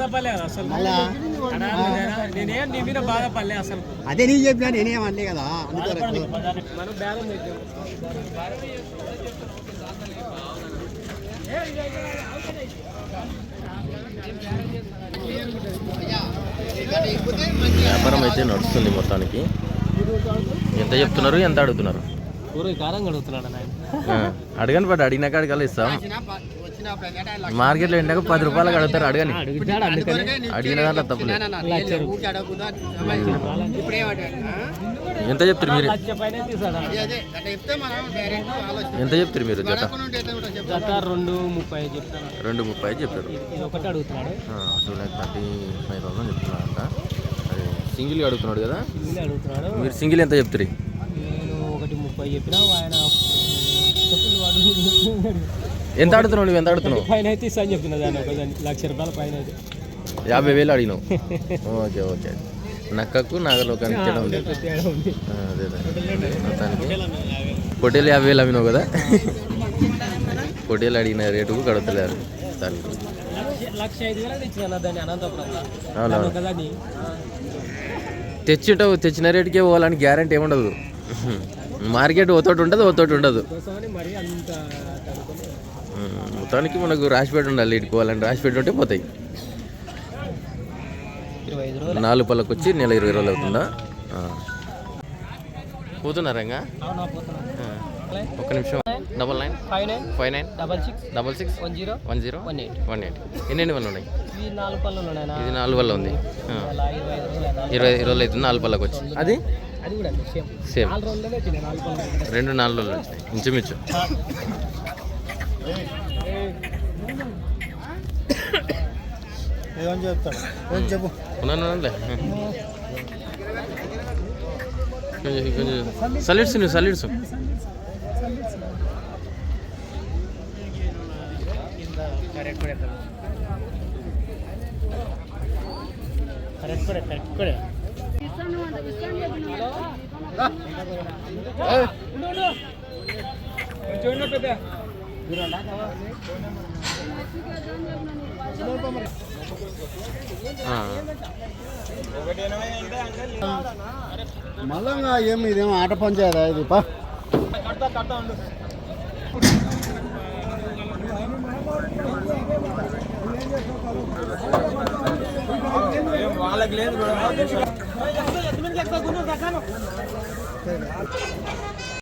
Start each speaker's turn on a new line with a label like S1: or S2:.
S1: బాధపడలే అసలు నేనేం నీ మీద బాధపడలే అసలు.
S2: అదే నేను చెప్పినా నేనేం అనలే కదా.
S1: మనం బేరం తెచ్చాం.
S3: వ్యాపారం అయితే నడుస్తుంది మొత్తానికి. ఎంత చెప్తున్నారు, ఎంత అడుగుతున్నారు?
S1: కారంగా అడుగుతున్నాడు ఆయన.
S3: అడగని బట్ అడిగిన కాడికల్లా ఇస్తాం. మార్కెట్లో ఎండాక 10 రూపాయలకు అడుగుతారు. అడగని అడిగిన దాంట్లో తప్పులేదు. ఎంత చెప్తారు మీరు? ఎంత చెప్తారు మీరు? జత
S1: 2:30 చెప్తాను.
S3: 2:30 చెప్పారు. 2,35,000 చెప్తున్నారంట. అది సింగిల్గా అడుగుతున్నాడు కదా. మీరు సింగిల్ ఎంత చెప్తారు?
S1: నేను 1:30 చెప్పినా ఆయన
S3: ఎంత అడుగుతున్నావు? నువ్వు ఎంత అడుగుతున్నావు?
S1: పైన అయితే ఇస్తా అని చెప్తున్నా. దాన్ని ₹1,00,000 పైన అయితే
S3: 50,000 అడిగినావు. Okay okay. నక్కకు నాగలోకానికి తేడా ఉంది. అదే మొత్తానికి పొట్టేలు 50,000 అమ్మినావు కదా. పొట్టేలు అడిగిన రేటుకు కడుగుతలేరు. తెచ్చింటావు, తెచ్చిన రేటుకే పోవాలని గ్యారంటీ ఏముండదు. మార్కెట్ ఓతోటి ఉంటుంది, ఓతోటి ఉండదు. మొత్తానికి మనకు రాసిపెట్టి ఉండాలి. ఇటుకోవాలని రాసిపెట్టి ఉంటే పోతాయి. 4 పళ్ళకు వచ్చి నెల 20 రోజులు అవుతుందా? పోతున్నారా ఇంకా? ఒక్క నిమిషం. 995956661018. ఎన్ని పళ్ళు ఉన్నాయి? ఇది 4 పళ్ళు ఉంది. 20 రోజులు అవుతుంది 4 పళ్ళకు వచ్చి. అది సేమ్ 2-4 రోజులు వచ్చినాయి ఇంచుమించు.
S2: చెప్పు
S3: ఉన్నానులే. కొంచెం సలిడ్స్ నువ్వు సలిడ్స్.
S2: మళ్ళా ఏమి ఇదేమో ఆట పంచాయదా ఇది?
S1: వాళ్ళకి లేదు.